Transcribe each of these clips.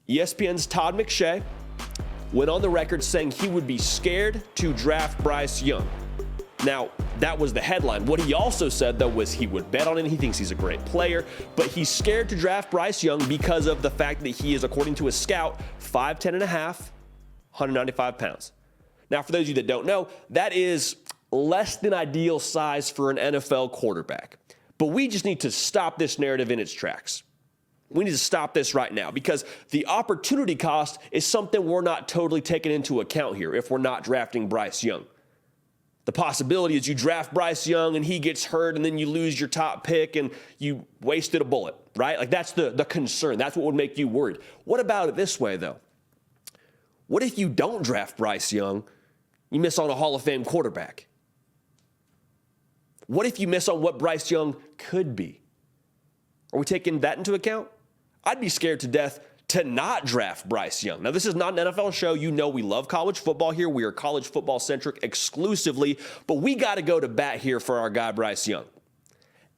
ESPN's Todd McShay went on the record saying he would be scared to draft Bryce Young. Now, that was the headline. What he also said, though, was he would bet on it. He thinks he's a great player, but he's scared to draft Bryce Young because of the fact that he is, according to a scout, 5'10 and a half, 195 pounds. Now, for those of you that don't know, that is less than ideal size for an NFL quarterback. But we just need to stop this narrative in its tracks. We need to stop this right now because the opportunity cost is something we're not totally taking into account here if we're not drafting Bryce Young. The possibility is you draft Bryce Young and he gets hurt and then you lose your top pick and you wasted a bullet, right? Like that's the concern. That's what would make you worried. What about it this way, though? What if you don't draft Bryce Young, you miss on a Hall of Fame quarterback? What if you miss on what Bryce Young could be? Are we taking that into account? I'd be scared to death to not draft Bryce Young. Now, this is not an NFL show. You know we love college football here. We are college football centric exclusively, but we got to go to bat here for our guy Bryce Young.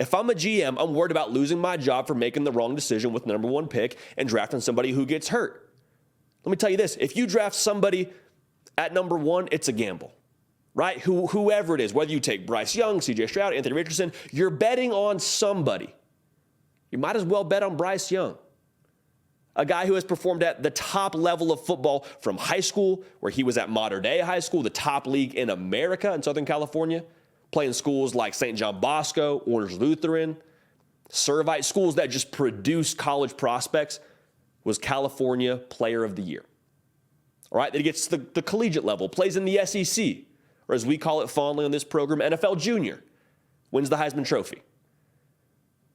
If I'm a GM, I'm worried about losing my job for making the wrong decision with the number one pick and drafting somebody who gets hurt. Let me tell you this. If you draft somebody at number one, it's a gamble, right? Whoever it is, whether you take Bryce Young, CJ Stroud, Anthony Richardson, you're betting on somebody. You might as well bet on Bryce Young, a guy who has performed at the top level of football from high school, where he was at Modern Day High School, the top league in America in Southern California, playing schools like St. John Bosco, Orders Lutheran, Servite, schools that just produce college prospects, was California Player of the Year. All right, then he gets to the collegiate level, plays in the SEC, or as we call it fondly on this program, NFL Junior, wins the Heisman Trophy.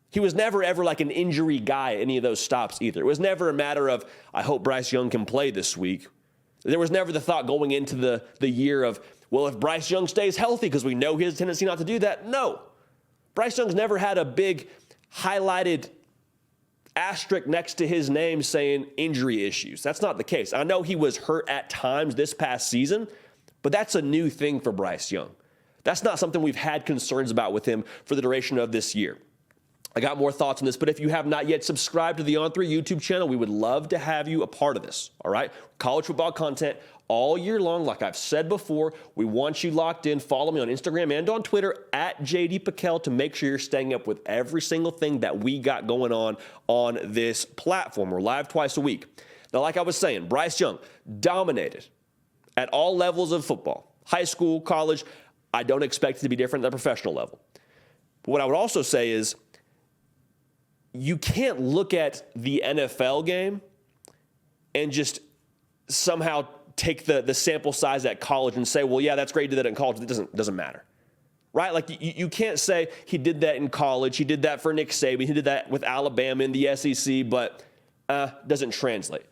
He was never, ever like an injury guy at any of those stops either. It was never a matter of, I hope Bryce Young can play this week. There was never the thought going into the year of, well, if Bryce Young stays healthy, because we know his tendency not to do that. No. Bryce Young's never had a big highlighted asterisk next to his name saying injury issues. That's not the case. I know he was hurt at times this past season, but that's a new thing for Bryce Young. That's not something we've had concerns about with him for the duration of this year. I got more thoughts on this, but if you have not yet subscribed to the On3 YouTube channel, we would love to have you a part of this, all right? College football content all year long. Like I've said before, we want you locked in. Follow me on Instagram and on Twitter at JD Pickell to make sure you're staying up with every single thing that we got going on this platform. We're live twice a week. Now, like I was saying, Bryce Young dominated at all levels of football, high school, college. I don't expect it to be different at the professional level. But what I would also say is, you can't look at the NFL game and just somehow take the sample size at college and say, well, yeah, that's great, he did that in college. It doesn't matter, right? Like you can't say he did that in college. He did that for Nick Saban. He did that with Alabama in the SEC, but doesn't translate.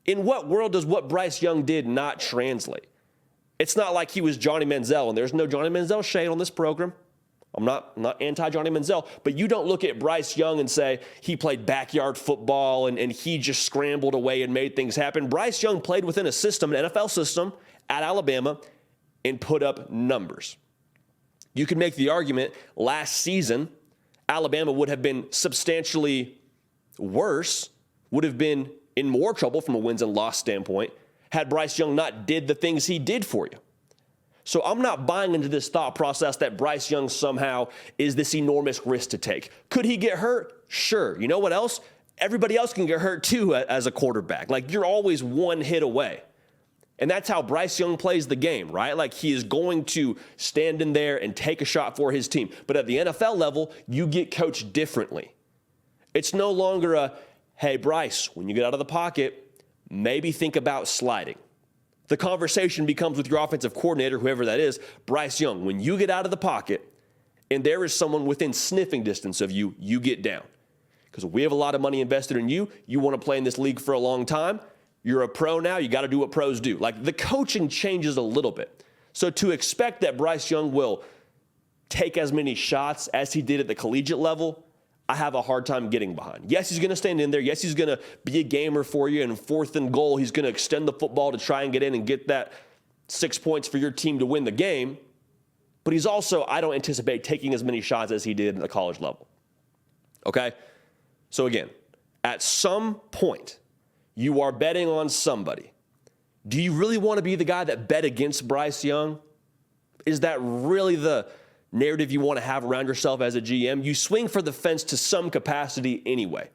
In what world does what Bryce Young did not translate? It's not like he was Johnny Manziel, and there's no Johnny Manziel shade on this program. I'm not anti-Johnny Manziel, but you don't look at Bryce Young and say he played backyard football and he just scrambled away and made things happen. Bryce Young played within a system, an NFL system at Alabama, and put up numbers. You could make the argument last season, Alabama would have been substantially worse, would have been in more trouble from a wins and loss standpoint, had Bryce Young not did the things he did for you. So I'm not buying into this thought process that Bryce Young somehow is this enormous risk to take. Could he get hurt? Sure. You know what else? Everybody else can get hurt too as a quarterback. Like you're always one hit away. And that's how Bryce Young plays the game, right? Like he is going to stand in there and take a shot for his team. But at the NFL level, you get coached differently. It's no longer a, hey, Bryce, when you get out of the pocket, maybe think about sliding. The conversation becomes with your offensive coordinator, whoever that is, Bryce Young. When you get out of the pocket and there is someone within sniffing distance of you, you get down. Because we have a lot of money invested in you. You want to play in this league for a long time. You're a pro now. You got to do what pros do. Like the coaching changes a little bit. So to expect that Bryce Young will take as many shots as he did at the collegiate level, I have a hard time getting behind. Yes, he's going to stand in there. Yes, he's going to be a gamer for you. And 4th and goal, he's going to extend the football to try and get in and get that 6 points for your team to win the game. But he's also, I don't anticipate taking as many shots as he did at the college level. Okay? So again, at some point, You are betting on somebody. Do you really want to be the guy that bet against Bryce Young? Is that really the narrative you want to have around yourself as a GM? You swing for the fence to some capacity anyway.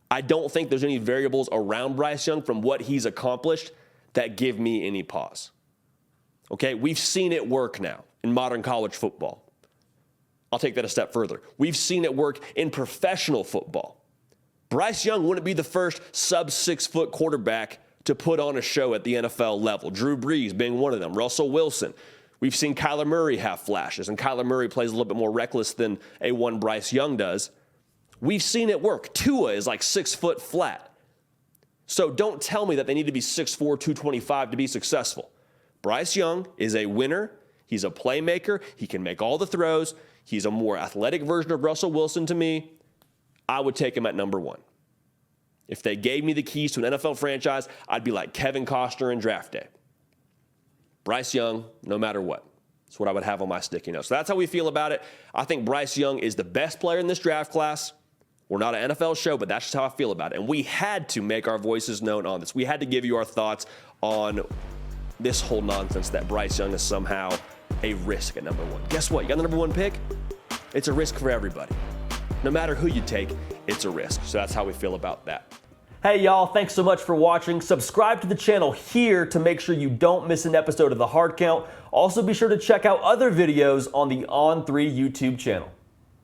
I don't think there's any variables around Bryce Young from what he's accomplished that give me any pause. Okay, we've seen it work now in modern college football. I'll take that a step further. We've seen it work in professional football. Bryce Young wouldn't be the first sub-6 foot quarterback to put on a show at the NFL level. Drew Brees being one of them, Russell Wilson. We've seen Kyler Murray have flashes, and Kyler Murray plays a little bit more reckless than a one Bryce Young does. We've seen it work. Tua is like 6 foot flat. So don't tell me that they need to be 6'4", 225 to be successful. Bryce Young is a winner. He's a playmaker. He can make all the throws. He's a more athletic version of Russell Wilson to me. I would take him at number 1. If they gave me the keys to an NFL franchise, I'd be like Kevin Costner in draft day. Bryce Young, no matter what. That's what I would have on my sticky note. So that's how we feel about it. I think Bryce Young is the best player in this draft class. We're not an NFL show, but that's just how I feel about it. And we had to make our voices known on this. We had to give you our thoughts on this whole nonsense that Bryce Young is somehow a risk at number 1. Guess what? You got the number 1 pick? It's a risk for everybody. No matter who you take, it's a risk. So that's how we feel about that. Hey y'all, thanks so much for watching. Subscribe to the channel here to make sure you don't miss an episode of The Hard Count. Also be sure to check out other videos on the On3 YouTube channel.